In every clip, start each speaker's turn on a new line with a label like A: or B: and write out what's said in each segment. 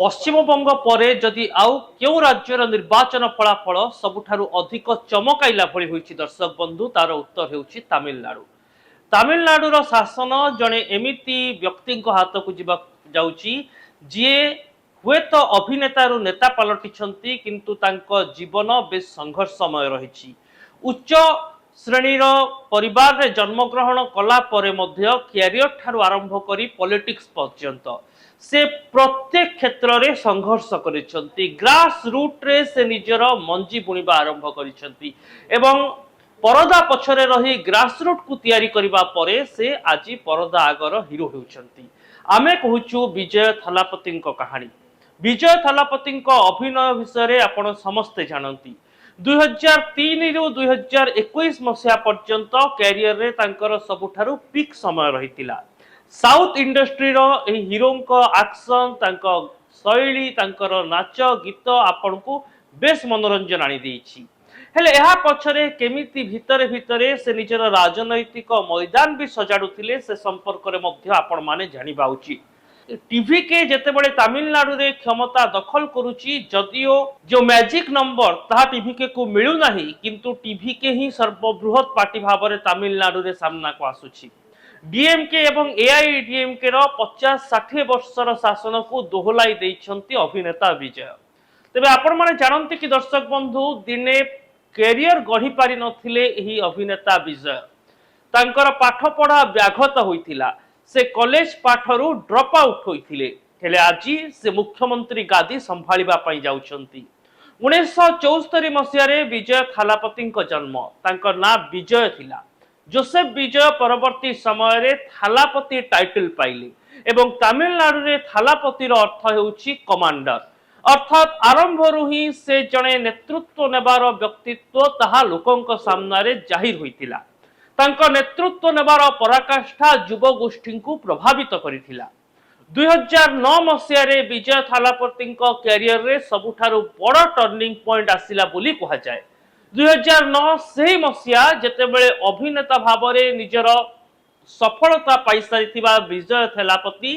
A: पश्चिमबंग पर जदि आउ क्यों राज्यर निर्वाचन फलाफल सबुठारु अधिक चमकाइला भली होइछि दर्शक बंधु तार उत्तर हेउछि तमिलनाडु। तमिलनाडुर शासन जड़े एमिति व्यक्ति हाथ को जाउछि जी हुए तो अभिनेतारू नेता पलटिछंती किंतु तांको जीवन बेस संघर्षमय रही। उच्च श्रेणीर परिवार रे जन्मग्रहण कला परे मध्य क्यारियर ठारू आरंभ करी पॉलिटिक्स पर्यंत से प्रत्येक क्षेत्र रे संघर्ष करिसंती। ग्रास रूट रे से निजर मंजी बुणिबा आरंभ करिसंती एवं परदा पछरे रही ग्रास रूट को तैयारी करिबा परे से आज परदा आगर हिरो हेउचंती। आमे कहूछु विजय थलापति कहानी। विजय थलापति अभिनय विषय आपण समस्ते जानती। 2003 रु 2021 मसीहा पर्यंत कैरियर रे तांकर सबुठारु पीक समय रहितिला। साउथ इंडस्ट्री रो एही हीरो को एक्शन तांको शैली तांकर नाच गीत आपण को बेस मनोरंजन आनी देछि। हेले एहा पछरे केमिति भितरे भितरे से निजर राजनैतिक मैदान भी सजाडुथिले से संपर्क रे मध्य आपण माने जानिबा उचित। टीवी के जेते बड़े तमिलनाडु रे क्षमता दखल करुची जदियो जो मैजिक नंबर ताहा टीवी के को मिलु नाही किंतु टीवी के ही सर्वबृहत पार्टी भाव रे तमिलनाडु रे सामना को आसुची। डीएमके एवं एआईडीएमके रो 50-60 वर्षर शासन को दोहलाई देइछंती अभिनेता विजय। तेबे आपण माने जानंती कि दर्शक बंधु दिने कैरियर गढ़ी पारि नथिले एही अभिनेता विजय। तांकर पाठ पढ़ा व्याघत होइथिला। से कॉलेज पाठरू ड्रॉप आउट होइथिले। हेले आजी से मुख्यमंत्री गादी संभाळिबा पई जाउछंती। 1974 मसिया रे विजय थालापति जन्म। तांकर ना विजय थिला। जोसेफ विजय परवर्ती समय रे थालापति टाइटल पाइले एवं तमिलनाडु रे थालापतिर अर्थ हेउछि कमांडर। अर्थात आरंभ रु ही से जणे नेतृत्व नेबार व्यक्तित्व ताहा लोकंक सामना रे जाहिर होइतिला। तांको नेतृत्व नेबार पराकाष्ठा युव गोष्ठी को प्रभावित करिथिला। 2009 मसिया रे विजय थालापति कैरियर रे सबुठारु बड़ टर्निंग पॉइंट आसिला बोली कहा जाए। 2009 सही मसिया जेतेबेले अभिनेता भावरे निजर सफलता पाई सारिथिबा विजय थालापति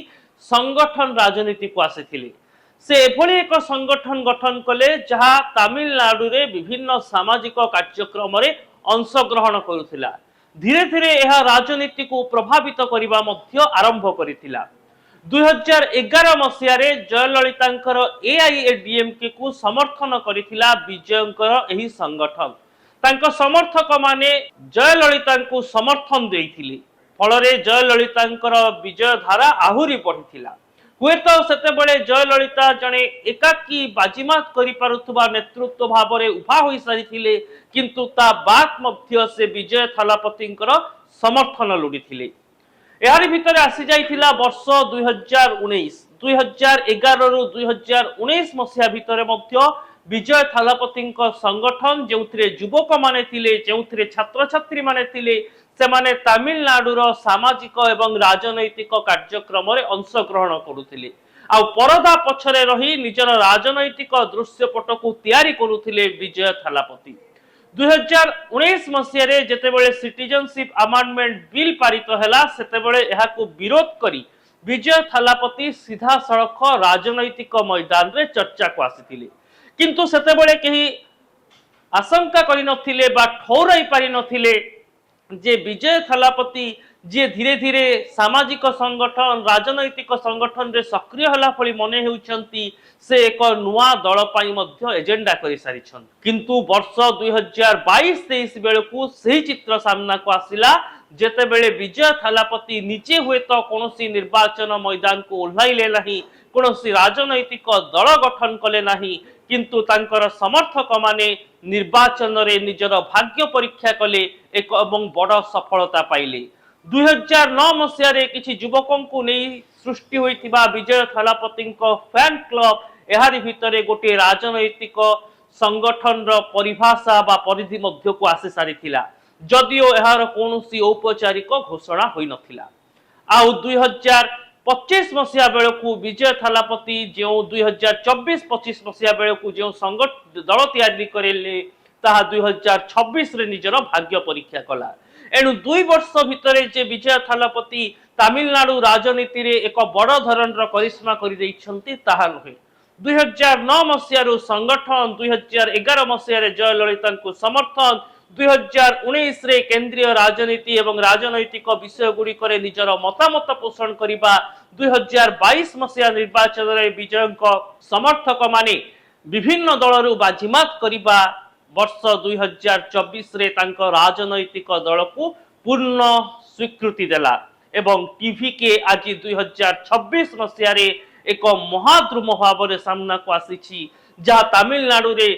A: संगठन राजनीति को आसिथिले। से एभली एक संगठन गठन कले जहा तमिलनाडु रे विभिन्न सामाजिक कार्यक्रम रे अंशग्रहण करुथिला। धीरे धीरे यह राजनीति को प्रभावित करने मध्य आरंभ करिथिला। 2011 मसीह रे जयललितांकर एआईएडीएमके को समर्थन करिथिला विजयंकर एही संगठन। तांको समर्थक माने जयललिता को समर्थन देइथिले। फल रे जयललितांकर विजय धारा आहुरी बढ़िथिला। हुए तो सेते बड़े जयललिता जने एकाकी बाजीमात करि पारुथबा नेतृत्व भाव रे उभा होई सारिथिले किंतु ता बात मध्य से विजय थालापतिंकर समर्थन लोडिथिले। एहारी भितरे आसी जाइथिला वर्ष 2019 2011 रु 2019 मसिया भितरे मध्य विजय थालापतिंक संगठन जेउथिरे युवक माने थिले जेउथिरे छात्र छात्री माने थिले सेमाने तमिलनाडुर सामाजिक एवं राजनैतिक कार्यक्रम रे अंशग्रहण करुथिले। आ परदा पछरे रही निजर राजनैतिक दृश्यपट को तैयारी करुथिले विजय थालापति। 2019 मसिया रे जेतेबेले सिटीजनशिप अमेंडमेंट बिल पारित हैला सेतेबेले एहा को विरोध करी विजय थालापति सीधा सड़क राजनैतिक मैदान रे चर्चा को आसीथिले। किंतु सेतेबेले केही आशंका करि नथिले बा ठौराई पारि नथिले जे विजय थालापति जे धीरे धीरे सामाजिक संगठन राजनैतिक संगठन रे सक्रिय हला फली मने हेउचंती से एक नुआ दल पाई मध्य एजेंडा करि सारिछन। किंतु वर्ष 2022-23 बेलकू सही चित्र सामना को आसिला जेते बेले विजय थालापति नीचे हुए तो कोनोसी निर्वाचन मैदान को ओल्हाइले नाही कोनोसी राजनैतिक दल गठन कले नाही किंतु तांकर समर्थक माने निर्वाचन रे निजर भाग्य परीक्षा कले एक एवं बड़ सफलता पाइले। 2009 मसिया रे किछि युवकों को नहीं सृष्टि होइतिबा विजय थालापति फैन क्लब एहारी भितरे गोटे राजनैतिक संगठन रो परिभाषा बा परिधि मध्य को आसी सारिथिला जदियो एहार कोनोसी औपचारिक घोषणा होई नथिला। आ 2025 मसिया बेलकू विजय थालापति जो 2024-25 मसिया बेलकू जो संगठन दल तैयारी करेले ताहा 2026 रे निजर भाग्य परीक्षा कला। एणु 2 वर्ष भितरे जे विजय थालापति तमिलनाडु राजनीति रे एक बड़ धरणर करिश्मा करि दैछंती ताहा नहे 2009 ମସିହାରୁ ସଂଗଠନ, 2011 ମସିହାରେ ଜୟଲଳିତାଙ୍କୁ ସମର୍ଥନ, 2019 ରେ କେନ୍ଦ୍ରୀୟ ରାଜନୀତି ଏବଂ ରାଜନୈତିକ ବିଷୟ ଗୁଡ଼ିକରେ ନିଜର ମତାମତ ପୋଷଣ କରିବା, 2022 ମସିହା ନିର୍ବାଚନରେ ବିଜୟଙ୍କ ସମର୍ଥକ ମାନେ ବିଭିନ୍ନ ଦଳରୁ ବାଜିମାତ କରିବା, ବର୍ଷ 2024 ରେ ତାଙ୍କ ରାଜନୈତିକ ଦଳକୁ ପୂର୍ଣ୍ଣ ସ୍ୱୀକୃତି ଦେଲା ଏବଂ ଟିଭିକେ ଆଜି 2026 ମସିହାରେ ଏକ ମହାଦ୍ରୁମ ଭାବରେ ସାମ୍ନାକୁ ଆସିଛି, ଯାହା ତାମିଲନାଡୁରେ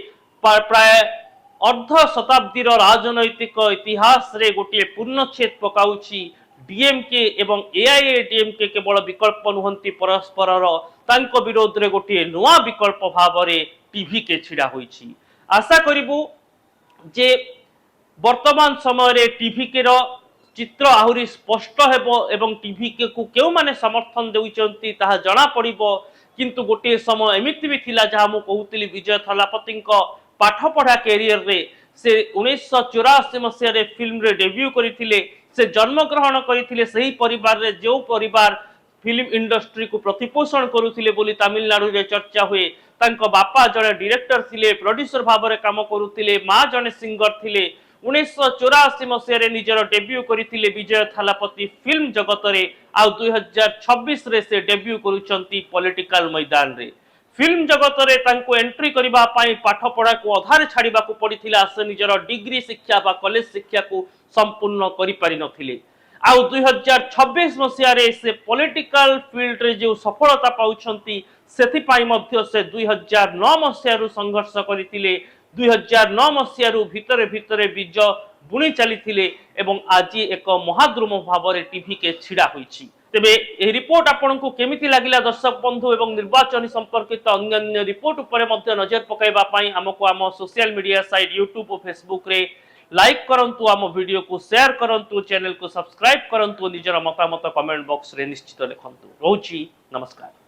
A: ପ୍ରାୟ ଅର୍ଦ୍ଧ ଶତାବ୍ଦୀର ରାଜନୈତିକ ଇତିହାସରେ ଗୋଟିଏ ପୂର୍ଣ୍ଣଚ୍ଛେଦ ପକାଉଛି। ଡିଏମକେ ଏବଂ ଏଆଇଏଡିଏମକେ କେବଳ ବିକଳ୍ପ ନୁହନ୍ତି ପରସ୍ପରର, ତାଙ୍କ ବିରୋଧରେ ଗୋଟିଏ ନୂଆ ବିକଳ୍ପ ଭାବରେ ଟିଭିକେ ଛିଡା ହୋଇଛି। ଆଶା କରିବୁ ଯେ ବର୍ତ୍ତମାନ ସମୟରେ ଟିଭିକେର ଚିତ୍ର ଆହୁରି ସ୍ପଷ୍ଟ ହେବ ଏବଂ ଟିଭିକେ କୁ କେଉଁମାନେ ସମର୍ଥନ ଦେଉଛନ୍ତି ତାହା ଜଣା ପଡ଼ିବ। କିନ୍ତୁ ଗୋଟିଏ ସମୟ ଏମିତି ବି ଥିଲା, ଯାହା ମୁଁ କହୁଥିଲି ବିଜୟ ଥଲାପତିଙ୍କ ପାଠପଢ଼ା କ୍ୟାରିୟରରେ ସେ 1984 ମସିହାରେ ଫିଲ୍ମରେ ଡେବ୍ୟୁ କରିଥିଲେ। ସେ ଜନ୍ମଗ୍ରହଣ କରିଥିଲେ ସେହି ପରିବାରରେ ଯେଉଁ ପରିବାର ଫିଲ୍ମ ଇଣ୍ଡଷ୍ଟ୍ରିକୁ ପ୍ରତିପୋଷଣ କରୁଥିଲେ ବୋଲି ତାମିଲନାଡୁରେ ଚର୍ଚ୍ଚା ହୁଏ। ତାଙ୍କ ବାପା ଜଣେ ଡିରେକ୍ଟର ଥିଲେ, ପ୍ରଡ୍ୟୁସର ଭାବରେ କାମ କରୁଥିଲେ, ମା ଜଣେ ସିଙ୍ଗର ଥିଲେ। 1984 ମସିହାରେ ନିଜର ଡେବ୍ୟୁ କରିଥିଲେ ବିଜୟ ଥାଲାପତି ଫିଲ୍ମ ଜଗତରେ, ଆଉ 2026 ରେ ସେ ଡେବ୍ୟୁ କରୁଛନ୍ତି ପଲିଟିକାଲ ମଇଦାନରେ। ଫିଲ୍ମ ଜଗତରେ ତାଙ୍କୁ ଏଣ୍ଟ୍ରି କରିବା ପାଇଁ ପାଠ ପଢ଼ାକୁ ଅଧାରେ ଛାଡ଼ିବାକୁ ପଡ଼ିଥିଲା। ସେ ନିଜର ଡିଗ୍ରୀ ଶିକ୍ଷା ବା କଲେଜ ଶିକ୍ଷାକୁ ସମ୍ପୂର୍ଣ୍ଣ କରିପାରିନଥିଲେ। ଆଉ 2026 ମସିହାରେ ସେ ପଲିଟିକାଲ ଫିଲ୍ଡରେ ଯେଉଁ ସଫଳତା ପାଉଛନ୍ତି, ସେଥିପାଇଁ ମଧ୍ୟ ସେ 2009 ମସିହାରୁ ସଂଘର୍ଷ କରିଥିଲେ। 2009 ମସିହାରୁ ଭିତରେ ଭିତରେ ବୀଜ ବୁଣି ଚାଲିଥିଲେ ଏବଂ ଆଜି ଏକ ମହାଦ୍ରୁମ ଭାବରେ ଟିଭିକେ ଛିଡ଼ା ହୋଇଛି। ତେବେ ଏହି ରିପୋର୍ଟ ଆପଣଙ୍କୁ କେମିତି ଲାଗିଲା ଦର୍ଶକ ବନ୍ଧୁ, ଏବଂ ନିର୍ବାଚନୀ ସମ୍ପର୍କିତ ଅନ୍ୟାନ୍ୟ ରିପୋର୍ଟ ଉପରେ ମଧ୍ୟ ନଜର ପକାଇବା ପାଇଁ ଆମକୁ ଆମ সোশ্যাল ମିଡିଆ ସାଇଟ୍ ୟୁଟ୍ୟୁବ ଓ ଫେସବୁକରେ ଲାଇକ୍ କରନ୍ତୁ, ଆମ ଭିଡ଼ିଓକୁ ସେୟାର କରନ୍ତୁ, ଚ୍ୟାନେଲକୁ ସବସ୍କ୍ରାଇବ କରନ୍ତୁ, ନିଜର ମତାମତ କମେଣ୍ଟ ବକ୍ସରେ ନିଶ୍ଚିତ ଲେଖନ୍ତୁ। ରହୁଛି, ନମସ୍କାର।